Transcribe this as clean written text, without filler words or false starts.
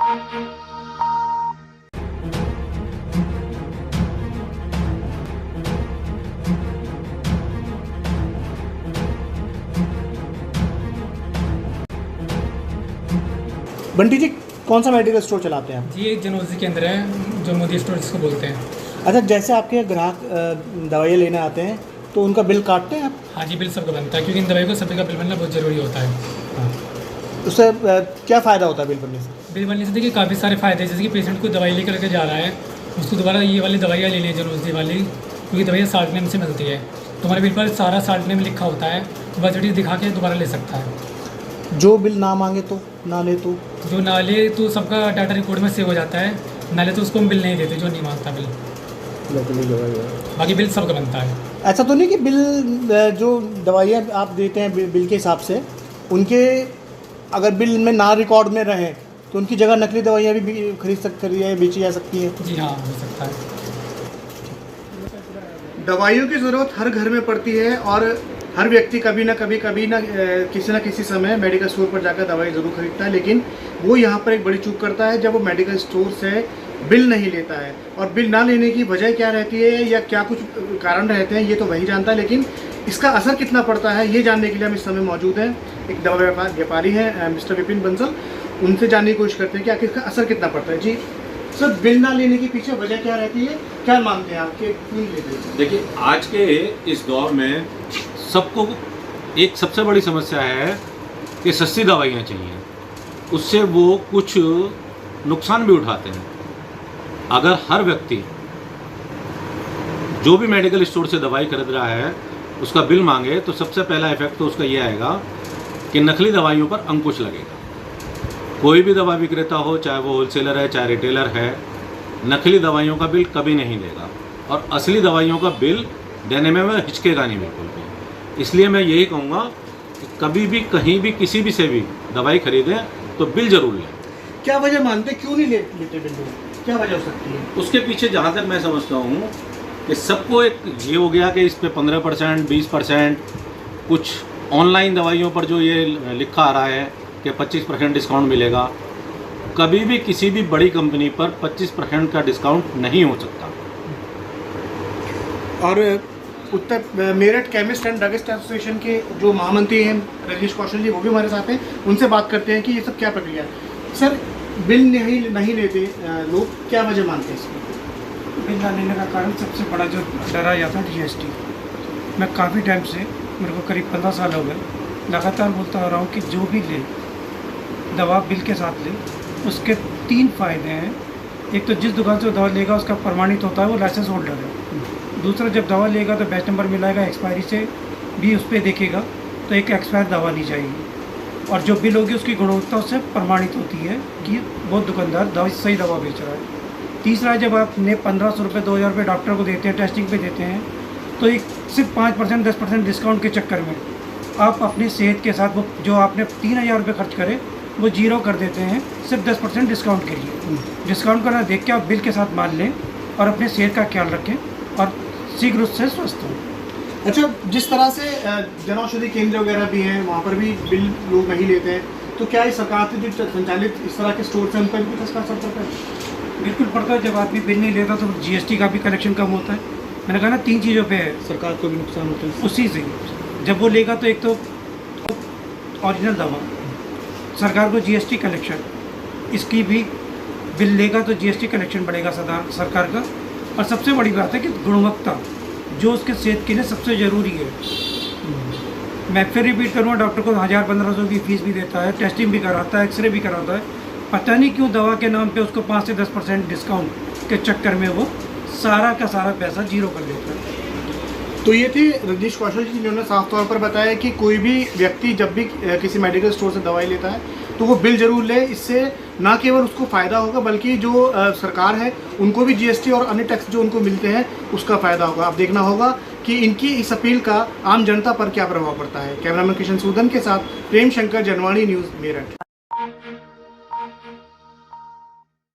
बंटी जी, कौन सा medical store चलाते हैं आप? जी, एक जनौजी के अंदर है जो मोदी स्टोर जिसको बोलते हैं। अच्छा, जैसे आपके ग्राहक दवाइयाँ लेने आते हैं तो उनका बिल काटते हैं आप? हाँ जी, बिल सबका बनता है क्योंकि इन दवाइयों को सभी का बिल बनना बहुत ज़रूरी होता है। हाँ, उससे क्या फ़ायदा होता है बिल बनने से? बिल बनने से देखिए काफ़ी सारे फ़ायदे हैं, जैसे कि पेशेंट को दवाई लेकर के जा रहा है, उसको दोबारा ये वाली दवाइयाँ लेनी है जनौजी वाली, क्योंकि दवाइयाँ साल्ट नेम से मिलती है। तुम्हारे बिल पर सारा साल्ट नेम लिखा होता है, वजह दिखा के दोबारा ले सकता है। जो बिल ना मांगे तो, ना ले तो? जो ना ले तो सबका डाटा रिकॉर्ड में सेव हो जाता है, ना ले तो उसको हम बिल नहीं देते जो नहीं मांगता बिल। बाकी बिल सबका बनता है। ऐसा तो नहीं कि बिल जो दवाइयाँ आप देते हैं बिल के हिसाब से, उनके अगर बिल में ना रिकॉर्ड में रहें तो उनकी जगह नकली दवाइयाँ भी खरीद सकती है, बेची जा सकती हैं? जी हाँ, हो सकता है। दवाइयों की ज़रूरत हर घर में पड़ती है और हर व्यक्ति कभी ना किसी ना किसी समय मेडिकल स्टोर पर जाकर दवाई ज़रूर खरीदता है, लेकिन वो यहाँ पर एक बड़ी चूक करता है जब वो मेडिकल स्टोर से बिल नहीं लेता है। और बिल ना लेने की वजह क्या रहती है या क्या कुछ कारण रहते हैं ये तो वही जानता है, लेकिन इसका असर कितना पड़ता है ये जानने के लिए हम इस समय मौजूद हैं। एक दवा व्यापारी हैं मिस्टर विपिन बंसल, उनसे जानने की कोशिश करते हैं कि आखिर इसका असर कितना पड़ता है। जी सर, बिल ना लेने के पीछे वजह क्या रहती है, क्या मानते हैं आपके? क्यों नहीं लेते? देखिए, आज के इस दौर में सबको एक सबसे बड़ी समस्या है कि सस्ती दवाइयाँ चाहिए, उससे वो कुछ नुकसान भी उठाते हैं। अगर हर व्यक्ति जो भी मेडिकल स्टोर से दवाई खरीद रहा है उसका बिल मांगे तो सबसे पहला इफेक्ट तो उसका ये आएगा कि नकली दवाइयों पर अंकुश लगेगा। कोई भी दवा विक्रेता हो, चाहे वो होलसेलर है चाहे रिटेलर है, नकली दवाइयों का बिल कभी नहीं देगा और असली दवाइयों का बिल देने में वह हिचकेगा नहीं बिल्कुल भी। इसलिए मैं यही कहूँगा कि कभी भी कहीं भी किसी भी से भी दवाई खरीदें तो बिल जरूर लें। क्या वजह मानते, क्यों नहीं लेते बिल? क्या वजह हो सकती है उसके पीछे? जहाँ तक मैं समझता हूँ कि सबको एक ये हो गया कि इस पे 15%, 20%, कुछ ऑनलाइन दवाइयों पर जो ये लिखा आ रहा है कि 25% डिस्काउंट मिलेगा। कभी भी किसी भी बड़ी कंपनी पर 25% का डिस्काउंट नहीं हो सकता। और उत्तर Meerut chemist and druggist association के जो महामंत्री हैं रजनीश कौशल जी, वो भी हमारे साथ हैं, उनसे बात करते हैं कि ये सब क्या प्रक्रिया है। सर, बिल नहीं लेते लोग, क्या वजह मानते हैं इसकी? बिल ना लेने का कारण सबसे बड़ा जो डरा जाता है जीएसटी। मैं काफ़ी टाइम से, मेरे को करीब 15 साल हो गए, लगातार बोलता आ रहा हूँ कि जो भी ले दवा बिल के साथ ले, उसके 3 फ़ायदे हैं। एक तो जिस दुकान से दवा लेगा उसका प्रमाणित होता है, वो लाइसेंस होल्डर है। दूसरा, जब दवा लेगा तो बैच नंबर मिलाएगा, एक्सपायरी से भी उस पर देखेगा तो एक एक्सपायर दवा नहीं जाएगी और जो बिल होगी उसकी गुणवत्ता उससे प्रमाणित होती है कि वो दुकानदार सही दवा बेच रहा है। तीसरा, जब आपने 1500 रुपये 2000 रुपये डॉक्टर को देते हैं, टेस्टिंग पे देते हैं, तो एक सिर्फ 5% 10% डिस्काउंट के चक्कर में आप अपनी सेहत के साथ वो जो आपने 3000 रुपये खर्च करे वो जीरो कर देते हैं सिर्फ 10% डिस्काउंट के लिए। डिस्काउंट करना देख के आप बिल के साथ मान लें और अपने सेहत का ख्याल रखें और शीघ्र उससे स्वस्थ हों। अच्छा, जिस तरह से जनऔषधि केंद्र वगैरह भी हैं, वहाँ पर भी बिल लोग नहीं लेते हैं, तो क्या इस सरकार से जो संचालित इस तरह के स्टोर हैं उन पर भी इसका असर पड़ता है? बिल्कुल पड़ता है। जब आदमी बिल नहीं लेता तो जीएसटी का भी कलेक्शन कम होता है। मैंने कहा ना, 3 चीज़ों पे है, सरकार को भी नुकसान होता है उसी से। जब वो लेगा तो एक तो ओरिजिनल दवा, सरकार को जीएसटी कलेक्शन, इसकी भी बिल लेगा तो जीएसटी कलेक्शन बढ़ेगा सरकार का। और सबसे बड़ी बात है कि गुणवत्ता जो उसके सेहत के लिए सबसे ज़रूरी है। मैं फिर रिपीट करूँगा, डॉक्टर को 1000-1500 की फीस भी देता है, टेस्टिंग भी कराता है, एक्सरे भी कराता है, पता नहीं क्यों दवा के नाम पे उसको 5 से 10% डिस्काउंट के चक्कर में वो सारा का सारा पैसा जीरो कर देता है। तो ये थे रजनीश कौशल जी, जिन्होंने साफ तौर पर बताया कि कोई भी व्यक्ति जब भी किसी मेडिकल स्टोर से दवाई लेता है तो वो बिल जरूर ले। इससे ना केवल उसको फ़ायदा होगा बल्कि जो सरकार है उनको भी जीएसटी और अन्य टैक्स जो उनको मिलते हैं उसका फ़ायदा होगा। अब देखना होगा कि इनकी इस अपील का आम जनता पर क्या प्रभाव पड़ता है। कैमरामैन किशन सूदन के साथ प्रेम शंकर, जनवाणी न्यूज़, मेरठ।